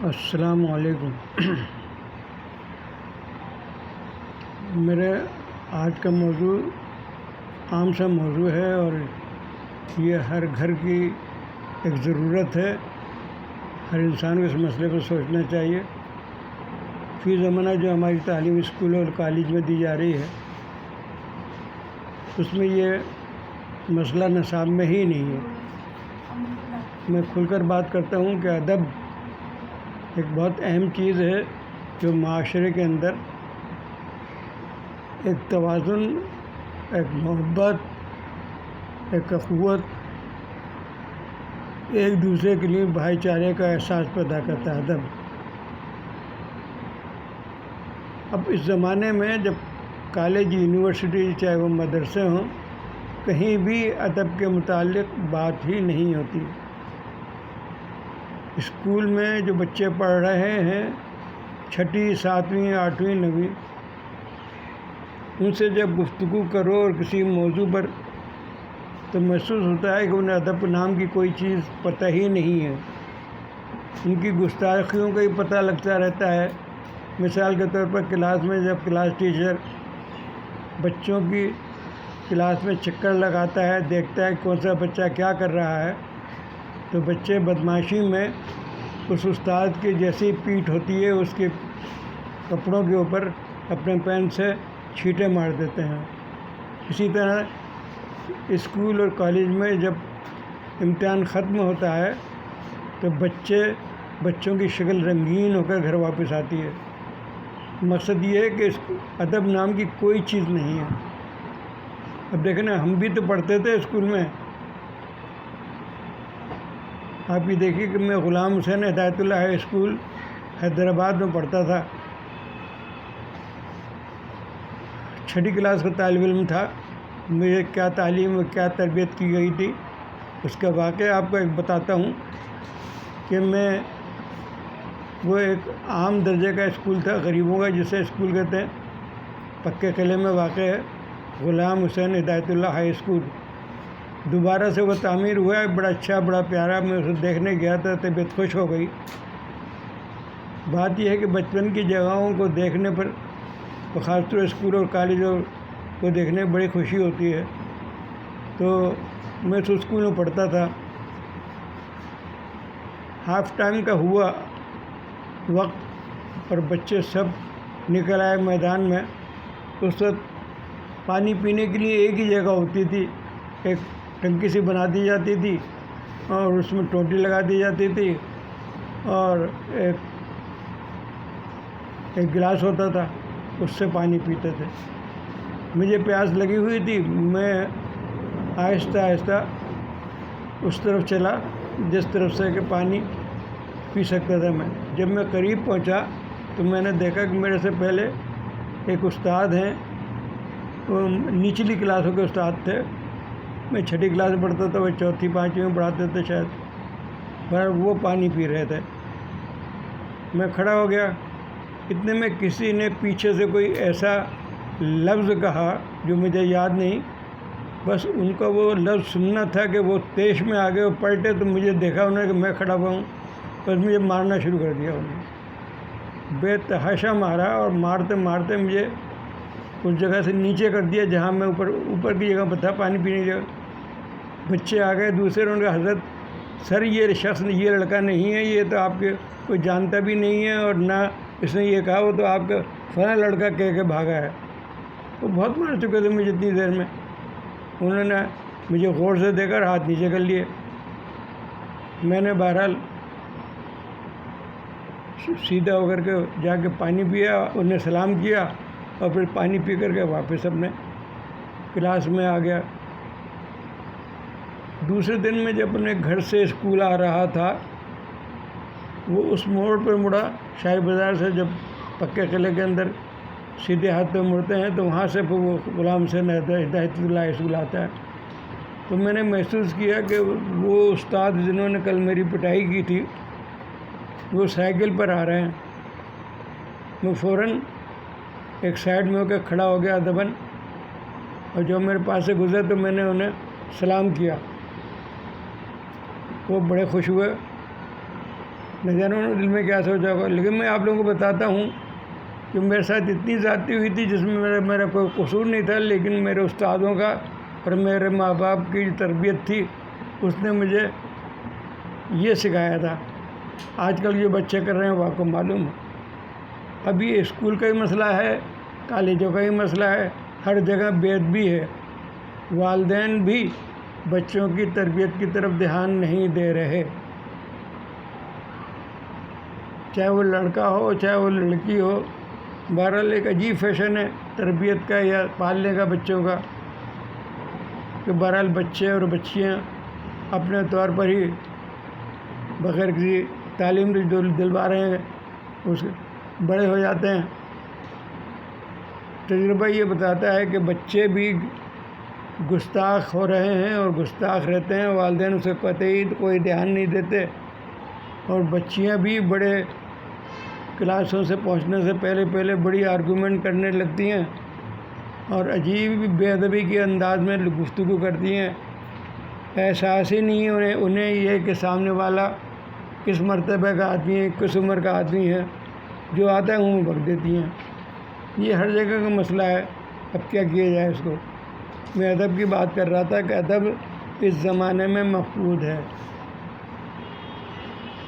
السلام علیکم۔ میرے آج کا موضوع عام سا موضوع ہے اور یہ ہر گھر کی ایک ضرورت ہے۔ ہر انسان کو اس مسئلے پر سوچنا چاہیے۔ فی زمانہ جو ہماری تعلیم اسکول اور کالج میں دی جا رہی ہے، اس میں یہ مسئلہ نصاب میں ہی نہیں ہے۔ میں کھل کر بات کرتا ہوں کہ ادب ایک بہت اہم چیز ہے جو معاشرے کے اندر ایک توازن، ایک محبت، ایک اخوت، ایک دوسرے کے لیے بھائی چارے کا احساس پیدا کرتا ہے۔ ادب اب اس زمانے میں جب کالج، یونیورسٹی، چاہے وہ مدرسے ہوں، کہیں بھی ادب کے متعلق بات ہی نہیں ہوتی۔ اسکول میں جو بچے پڑھ رہے ہیں، 6، 7، 8، 9، ان سے جب گفتگو کرو اور کسی موضوع پر، تو محسوس ہوتا ہے کہ انہیں ادب نام کی کوئی چیز پتہ ہی نہیں ہے۔ ان کی گستاخیوں کا ہی پتہ لگتا رہتا ہے۔ مثال کے طور پر کلاس میں جب کلاس ٹیچر بچوں کی کلاس میں چکر لگاتا ہے، دیکھتا ہے کون سا بچہ کیا کر رہا ہے، تو بچے بدمعاشی میں اس استاد کی جیسی پیٹھ ہوتی ہے، اس کے کپڑوں کے اوپر اپنے پین سے چھینٹے مار دیتے ہیں۔ اسی طرح اسکول اور کالج میں جب امتحان ختم ہوتا ہے تو بچوں کی شکل رنگین ہو کر گھر واپس آتی ہے۔ مقصد یہ ہے کہ ادب نام کی کوئی چیز نہیں ہے۔ اب دیکھیں نا، ہم بھی تو پڑھتے تھے اسکول میں۔ آپ یہ دیکھیے کہ میں غلام حسین ہدایت اللہ ہائی اسکول حیدرآباد میں پڑھتا تھا۔ 6ٹھی کلاس کا طالب علم تھا۔ مجھے کیا تعلیم و کیا تربیت کی گئی تھی، اس کا واقعہ آپ کو ایک بتاتا ہوں کہ وہ ایک عام درجے کا اسکول تھا، غریبوں کا، جسے اسکول کہتے ہیں، پکے قلعے میں واقع ہے، غلام حسین ہدایت اللہ ہائی اسکول۔ دوبارہ سے وہ تعمیر ہوا ہے، بڑا اچھا، بڑا پیارا۔ میں اسے دیکھنے گیا تھا، طبیعت خوش ہو گئی۔ بات یہ ہے کہ بچپن کی جگہوں کو دیکھنے پر، خاص طور اسکول اور کالجوں کو دیکھنے میں بڑی خوشی ہوتی ہے۔ تو میں اس اسکول میں پڑھتا تھا۔ ہاف ٹائم کا ہوا وقت اور بچے سب نکل آئے میدان میں۔ اس وقت پانی پینے کے لیے ایک ہی جگہ ہوتی تھی، ایک ٹنکی سی بنا دی جاتی تھی اور اس میں ٹوٹی لگا دی جاتی تھی اور ایک گلاس ہوتا تھا، اس سے پانی پیتے تھے۔ مجھے پیاس لگی ہوئی تھی، میں آہستہ آہستہ اس طرف چلا جس طرف سے کہ پانی پی سکتا تھا میں۔ جب میں قریب پہنچا تو میں نے دیکھا کہ میرے سے پہلے ایک استاد ہیں، وہ نچلی کلاسوں کے استاد تھے۔ میں 6ٹھی کلاس میں پڑھتا تھا، وہ 4تھی 5ویں میں پڑھاتے تھے شاید، پر وہ پانی پی رہے تھے۔ میں کھڑا ہو گیا، اتنے میں کسی نے پیچھے سے کوئی ایسا لفظ کہا جو مجھے یاد نہیں، بس ان کا وہ لفظ سننا تھا کہ وہ تیش میں آگے وہ پلٹے، تو مجھے دیکھا انہوں نے کہ میں کھڑا ہوا ہوں، بس مجھے مارنا شروع کر دیا انہوں نے۔ بے تحاشا مارا اور مارتے مارتے مجھے اس جگہ سے نیچے کر دیا جہاں میں اوپر کی جگہ پر تھا، پانی پینے کی جگہ۔ بچے آ گئے دوسرے، انہوں نے کہا حضرت سر یہ شخص، یہ لڑکا نہیں ہے، یہ تو آپ کے کوئی جانتا بھی نہیں ہے، اور نہ اس نے یہ کہا، وہ تو آپ کا فلاں لڑکا کہہ کے بھاگا ہے۔ وہ بہت مار چکے تھے مجھے اتنی دیر میں۔ انہوں نے مجھے غور سے دیکھ کر ہاتھ نیچے کر لیے۔ میں نے بہرحال سیدھا ہو کر کے جا کے پانی پیا، انہیں سلام کیا اور پھر پانی پی کر کے واپس اپنے کلاس میں آ گیا۔ دوسرے دن میں جب اپنے گھر سے اسکول آ رہا تھا، وہ اس موڑ پہ مڑا، شاہی بازار سے جب پکے قلعے کے اندر سیدھے ہاتھ پہ مڑتے ہیں تو وہاں سے پھر وہ غلام حسین ہدایت اللہ اسکول آتا ہے۔ تو میں نے محسوس کیا کہ وہ استاد جنہوں نے کل میری پٹائی کی تھی، وہ سائیکل پر آ رہے ہیں۔ میں فوراً ایک سائیڈ میں ہو کے کھڑا ہو گیا ادباً، اور جب میرے پاس سے گزرے تو میں نے انہیں سلام کیا۔ وہ بڑے خوش ہوئے نہ جانے انہوں نے دل میں کیا سوچا ہوگا، لیکن میں آپ لوگوں کو بتاتا ہوں کہ میرے ساتھ اتنی زیادتی ہوئی تھی جس میں میرا کوئی قصور نہیں تھا، لیکن میرے استادوں کا اور میرے ماں باپ کی جو تربیت تھی اس نے مجھے یہ سکھایا تھا۔ آج کل جو بچے کر رہے ہیں وہ آپ کو معلوم ہے۔ ابھی یہ اسکول کا ہی مسئلہ ہے، کالجوں کا ہی مسئلہ ہے، ہر جگہ بے ادبی ہے، والدین بھی بچوں کی تربیت کی طرف دھیان نہیں دے رہے، چاہے وہ لڑکا ہو چاہے وہ لڑکی ہو۔ بہرحال ایک عجیب فیشن ہے تربیت کا یا پالنے کا بچوں کا، کہ بہرحال بچے اور بچیاں اپنے طور پر ہی بغیر کسی تعلیم دلوا رہے ہیں، اس بڑے ہو جاتے ہیں۔ تجربہ یہ بتاتا ہے کہ بچے بھی گستاخ ہو رہے ہیں اور گستاخ رہتے ہیں، والدین اسے قطعی کوئی دھیان نہیں دیتے، اور بچیاں بھی بڑے کلاسوں سے پہنچنے سے پہلے بڑی آرگومنٹ کرنے لگتی ہیں اور عجیب بے ادبی کے انداز میں گفتگو کرتی ہیں۔ احساس ہی نہیں ہے انہیں یہ کہ سامنے والا کس مرتبہ کا آدمی ہے، کس عمر کا آدمی ہے، جو آتا ہے منہ بک دیتی ہیں۔ یہ ہر جگہ کا مسئلہ ہے، اب کیا کیا جائے اس کو۔ میں ادب کی بات کر رہا تھا کہ ادب اس زمانے میں مفقود ہے۔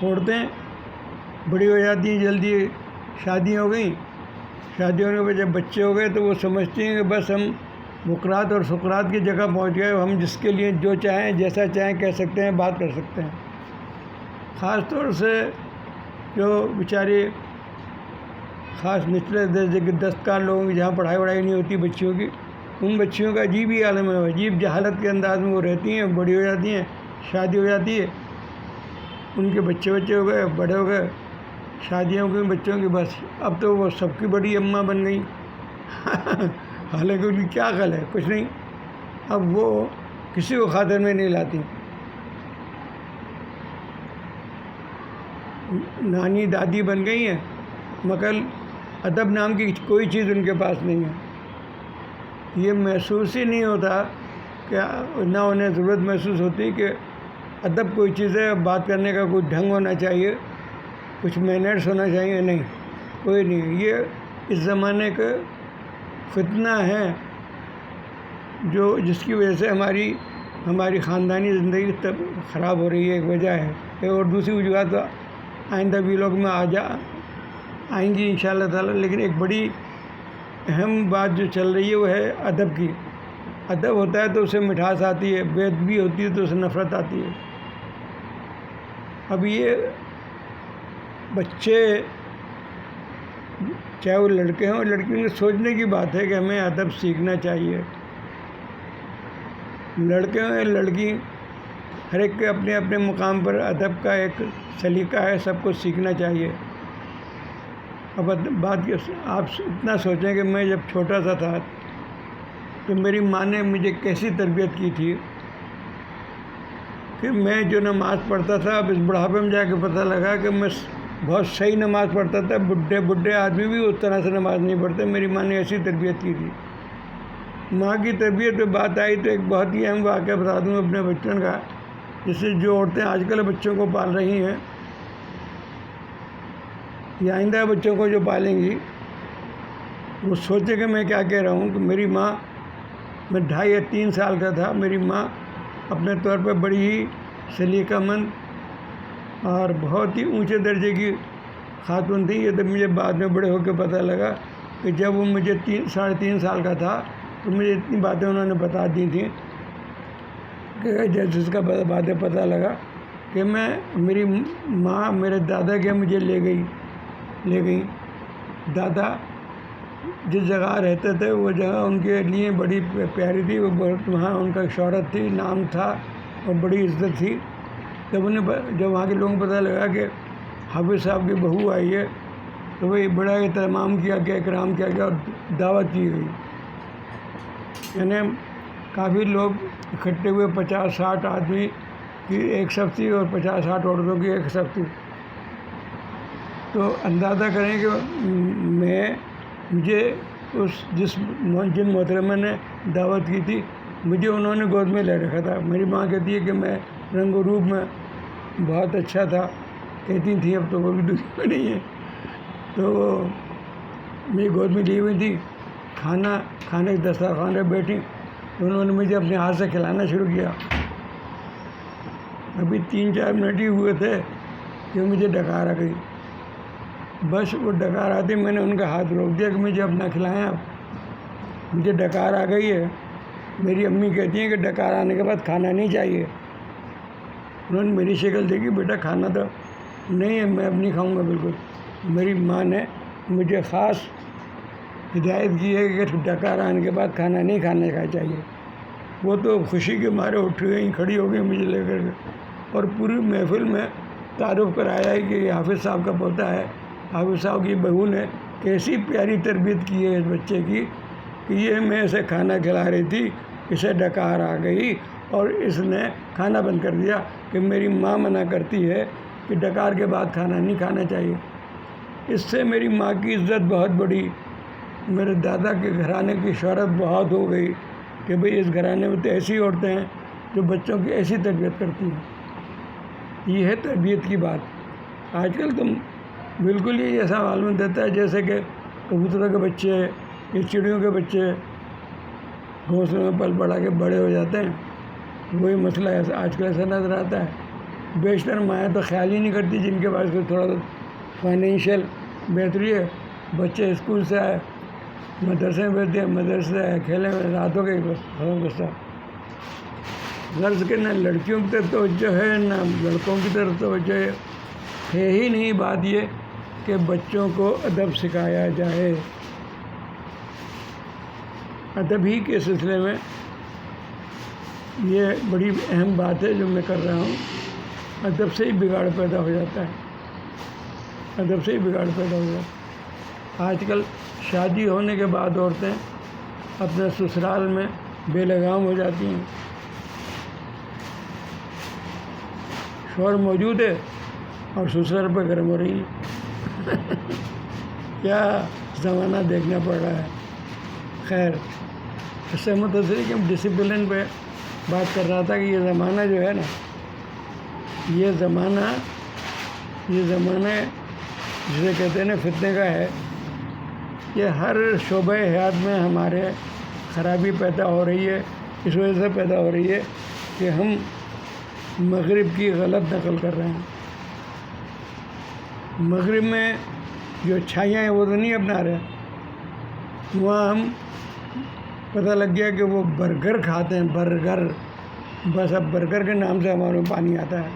عورتیں بڑی ہو جاتی ہیں، جلدی شادی ہو گئیں، شادی ہونے کے بعد جب بچے ہو گئے تو وہ سمجھتی ہیں کہ بس ہم بقرات اور سقراط کی جگہ پہنچ گئے، ہم جس کے لیے جو چاہیں جیسا چاہیں کہہ سکتے ہیں، بات کر سکتے ہیں۔ خاص طور سے جو بیچاری خاص نچلے درجے کے دستکار لوگوں کی جہاں پڑھائی وڑھائی نہیں ہوتی بچیوں کی، ان بچیوں کا عجیب ہی عالم ہے، عجیب جہالت کے انداز میں وہ رہتی ہیں، بڑی ہو جاتی ہیں، شادی ہو جاتی ہے، ان کے بچے ہو گئے، بڑے ہو گئے، شادیاں ہو گئی بچوں کی، بس اب تو وہ سب کی بڑی اماں بن گئی۔ حالانکہ ان کی کیا عقل ہے، کچھ نہیں، اب وہ کسی کو خاطر میں نہیں لاتی۔ نانی دادی بن گئی ہیں مگر ادب نام کی کوئی چیز ان کے پاس نہیں ہے۔ یہ محسوس ہی نہیں ہوتا کہ نہ انہیں ضرورت محسوس ہوتی کہ ادب کوئی چیز ہے، بات کرنے کا کوئی ڈھنگ ہونا چاہیے، کچھ مینرس ہونا چاہیے، نہیں، کوئی نہیں۔ یہ اس زمانے کا فتنہ ہے جس کی وجہ سے ہماری خاندانی زندگی خراب ہو رہی ہے، ایک وجہ ہے، اور دوسری وجوہات آئندہ ویلاگ میں آئیں گی انشاءاللہ تعالی۔ لیکن ایک بڑی اہم بات جو چل رہی ہے وہ ہے ادب کی۔ ادب ہوتا ہے تو اسے مٹھاس آتی ہے، بے ادبی ہوتی ہے تو اسے نفرت آتی ہے۔ اب یہ بچے چاہے وہ لڑکے ہوں لڑکیوں کے سوچنے کی بات ہے کہ ہمیں ادب سیکھنا چاہیے۔ لڑکے ہوں یا لڑکی، ہر ایک کے اپنے اپنے مقام پر ادب کا ایک سلیقہ ہے، سب کو سیکھنا چاہیے۔ اب بات آپ اتنا سوچیں کہ میں جب چھوٹا سا تھا تو میری ماں نے مجھے کیسی تربیت کی تھی کہ میں جو نماز پڑھتا تھا، اب اس بڑھاپے میں جا کے پتہ لگا کہ میں بہت صحیح نماز پڑھتا تھا، بڈھے آدمی بھی اس طرح سے نماز نہیں پڑھتے۔ میری ماں نے ایسی تربیت کی تھی۔ ماں کی تربیت پہ بات آئی تو ایک بہت ہی اہم واقعہ بتا دوں اپنے بچپن کا، جس سے جو عورتیں آج کل بچوں کو پال رہی ہیں یا آئندہ بچوں کو جو پالیں گی، وہ سوچے کہ میں کیا کہہ رہا ہوں۔ کہ میری ماں، میں 2.5 یا 3 سال کا تھا، میری ماں اپنے طور پہ بڑی ہی سلیقہ مند اور بہت ہی اونچے درجے کی خاتون تھی۔ یہ تو مجھے بعد میں بڑے ہو کے پتہ لگا کہ جب وہ مجھے 3.5 سال کا تھا تو مجھے اتنی باتیں انہوں نے بتا دی تھیں کہ جس کا باتیں پتہ لگا کہ میری ماں میرے دادا کے مجھے لے گئی۔ دادا جس جگہ رہتے تھے وہ جگہ ان کے لیے بڑی پیاری تھی، وہ بہت وہاں ان کا شہرت تھی، نام تھا اور بڑی عزت تھی۔ جب وہاں کے لوگوں کو پتہ لگا کہ حافظ صاحب کی بہو آئی ہے تو وہی بڑا اہتمام کیا گیا، اکرام کیا گیا اور دعوت کی گئی۔ یعنی کافی لوگ اکٹھے ہوئے، 50-60 آدمی کی ایک صف تھی اور 50-60 عورتوں کی ایک صف تھی۔ تو اندازہ کریں کہ مجھے جن محترمہ نے دعوت کی تھی، مجھے انہوں نے گود میں لے رکھا تھا۔ میری ماں کہتی ہے کہ میں رنگ و روپ میں بہت اچھا تھا، کہتی تھیں، اب تو وہ بھی دنیا میں نہیں ہے. تو وہ میری گود میں لی ہوئی تھی، کھانے کے دسترخوان پہ بیٹھی، انہوں نے مجھے اپنے ہاتھ سے کھلانا شروع کیا. ابھی 3-4 منٹ ہی ہوئے تھے کہ مجھے ڈکار آ گئی. بس وہ ڈکار آتی میں نے ان کا ہاتھ روک دیا کہ مجھے اپنا کھلائیں آپ، مجھے ڈکار آ گئی ہے. میری امی کہتی ہیں کہ ڈکار آنے کے بعد کھانا نہیں چاہیے. انہوں نے میری شکل دیکھی، بیٹا کھانا تو نہیں ہے، میں اب نہیں کھاؤں گا بالکل. میری ماں نے مجھے خاص ہدایت کی ہے کہ ڈکار آنے کے بعد کھانا نہیں کھانا چاہیے. وہ تو خوشی کے مارے اٹھ گئی، کھڑی ہو گئی مجھے لے کر کے، اور پوری محفل میں تعارف کرایا ہے کہ یہ حافظ صاحب کا پوتا ہے. حافظ صاحب کی بہو نے کیسی پیاری تربیت کی ہے اس بچے کی کہ یہ میں اسے کھانا کھلا رہی تھی، اسے ڈکار آ گئی اور اس نے کھانا بند کر دیا کہ میری ماں منع کرتی ہے کہ ڈکار کے بعد کھانا نہیں کھانا چاہیے. اس سے میری ماں کی عزت بہت بڑی، میرے دادا کے گھرانے کی شہرت بہت ہو گئی کہ بھئی اس گھرانے میں تو ایسی عورتیں ہیں جو بچوں کی ایسی تربیت کرتی ہیں. یہ ہے تربیت کی بات. آج کل تو بالکل ہی ایسا معلوم دیتا ہے جیسے کہ کبوتروں کے بچے یا چڑیوں کے بچے گھونسلے میں پل پڑا کے بڑے ہو جاتے ہیں. وہی مسئلہ ایسا آج کل ایسا نظر آتا ہے. بیشتر مائیں تو خیال ہی نہیں کرتی جن کے پاس کوئی تھوڑا فائنینشیل بہتری ہے. بچے اسکول سے آئے، مدرسے میں بیٹھتے ہیں، مدرسے سے آئے کھیلے میں، رات ہو گئی، بس غرض کہ نہ لڑکیوں کی طرف توجہ ہے نہ لڑکوں کی طرف توجہ ہے ہی نہیں. بات یہ کہ بچوں کو ادب سکھایا جائے. ادب ہی کے سلسلے میں یہ بڑی اہم بات ہے جو میں کر رہا ہوں. ادب سے ہی بگاڑ پیدا ہو جاتا ہے، ادب سے ہی بگاڑ پیدا ہو جاتا ہے. آج کل شادی ہونے کے بعد عورتیں اپنے سسرال میں بے لگام ہو جاتی ہیں. شوہر موجود ہے اور سسرال پہ گرم ہو رہی ہیں. کیا زمانہ دیکھنا پڑ رہا ہے. خیر، اس سے متاثر کہ ڈسپلن پہ بات کر رہا تھا کہ یہ زمانہ جو ہے نا، یہ زمانہ جسے کہتے ہیں نا فتنے کا ہے. یہ ہر شعبہ حیات میں ہمارے خرابی پیدا ہو رہی ہے. اس وجہ سے پیدا ہو رہی ہے کہ ہم مغرب کی غلط نقل کر رہے ہیں. مغرب میں جو اچھائیاں ہیں وہ تو نہیں اپنا رہے. وہاں ہم پتہ لگ گیا کہ وہ برگر کھاتے ہیں، برگر. بس اب برگر کے نام سے ہمارے پانی آتا ہے،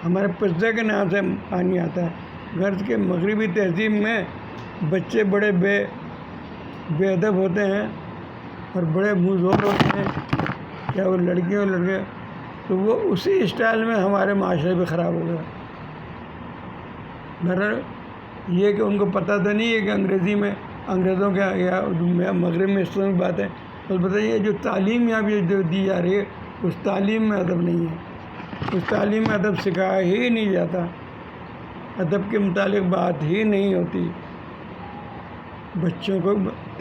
ہمارے پزے کے نام سے پانی آتا ہے. غرض کے مغربی تہذیب میں بچے بڑے بے ادب ہوتے ہیں اور بڑے منہ زور ہوتے ہیں، کیا وہ لڑکیاں اور لڑکے. تو وہ اسی اسٹائل میں ہمارے معاشرے بھی خراب ہو گیا. بہرحال یہ کہ ان کو پتہ تو نہیں ہے کہ انگریزوں کے یا مغرب میں اس طرح کی بات ہے. البتہ یہ جو تعلیم یہاں پہ جو دی جا رہی ہے اس تعلیم میں ادب نہیں ہے. اس تعلیم میں ادب سکھایا ہی نہیں جاتا، ادب کے متعلق بات ہی نہیں ہوتی. بچوں کو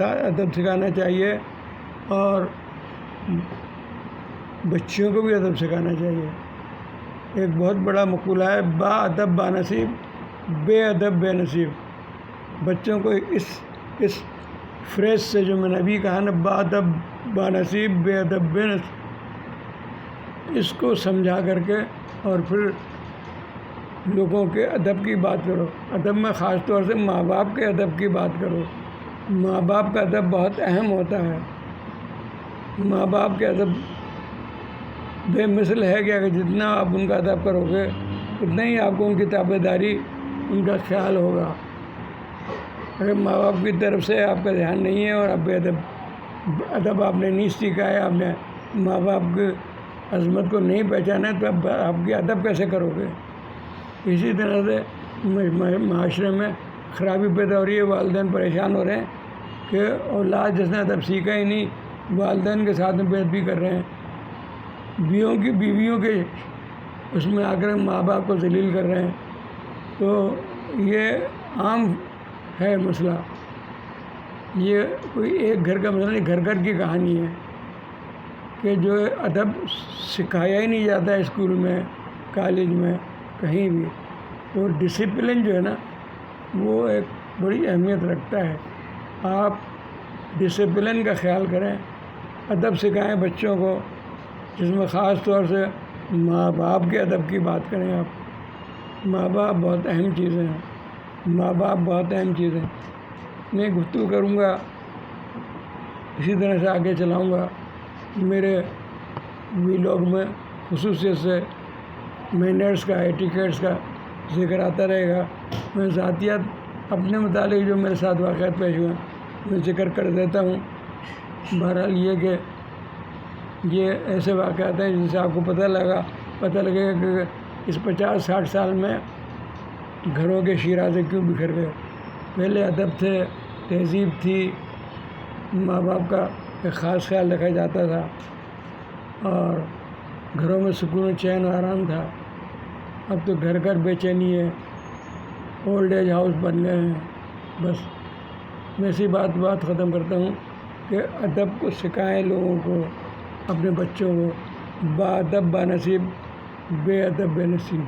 ادب سکھانا چاہیے اور بچیوں کو بھی ادب سکھانا چاہیے. ایک بہت بڑا مقولہ ہے، با ادب با نصیب، بے ادب بے نصیب. بچوں کو اس فریز سے جو میں نے ابھی کہا نا، با ادب با نصیب بے ادب بے نصیب، اس کو سمجھا کر کے اور پھر لوگوں کے ادب کی بات کرو. ادب میں خاص طور سے ماں باپ کے ادب کی بات کرو. ماں باپ کا ادب بہت اہم ہوتا ہے. ماں باپ کے ادب بے مثل ہے کہ اگر جتنا آپ ان کا ادب کرو گے اتنا ہی آپ کو ان کی تابع داری، ان کا خیال ہوگا. اگر ماں باپ کی طرف سے آپ کا دھیان نہیں ہے اور آپ بے ادب آپ نے نہیں سیکھا ہے، آپ نے ماں باپ کی عظمت کو نہیں پہچانا ہے، تو آپ کی ادب کیسے کرو گے. اسی طرح سے معاشرے میں خرابی پیدا ہو رہی ہے. والدین پریشان ہو رہے ہیں کہ اولاد جس نے ادب سیکھا ہی نہیں، والدین کے ساتھ میں بے ادبی کر رہے ہیں. بیویوں کے اس میں آ کر ماں باپ کو ذلیل کر رہے ہیں. تو یہ عام ہے مسئلہ. یہ کوئی ایک گھر کا مسئلہ نہیں، گھر گھر کی کہانی ہے کہ جو ادب سکھایا ہی نہیں جاتا ہے اسکول میں، کالج میں، کہیں بھی. تو ڈسپلن جو ہے نا وہ ایک بڑی اہمیت رکھتا ہے. آپ ڈسپلن کا خیال کریں، ادب سکھائیں بچوں کو، جس میں خاص طور سے ماں باپ کے ادب کی بات کریں. آپ ماں باپ بہت اہم چیزیں ہیں، ماں باپ بہت اہم چیزیں ہیں. میں گفتگو کروں گا، اسی طرح سے آگے چلاؤں گا. میرے ویلاگ میں خصوصیت سے مینرس کا، ایٹیکیٹس کا ذکر آتا رہے گا. میں ذاتیات اپنے متعلق جو میرے ساتھ واقعات پیش ہوئے میں ذکر کر دیتا ہوں. بہرحال یہ کہ یہ ایسے واقعات ہیں جن سے آپ کو پتہ لگے گا کہ اس 50-60 سال میں گھروں کے شیرازے کیوں بکھر گئے. پہلے ادب تھے، تہذیب تھی، ماں باپ کا ایک خاص خیال رکھا جاتا تھا، اور گھروں میں سکون و چین و آرام تھا. اب تو گھر گھر بے چینی ہے، اولڈ ایج ہاؤس بن گئے ہیں. بس میں اسی بات ختم کرتا ہوں کہ ادب کو سکھائیں لوگوں کو، اپنے بچوں کو. با ادب با نصیب، بے ادب بے نصیب.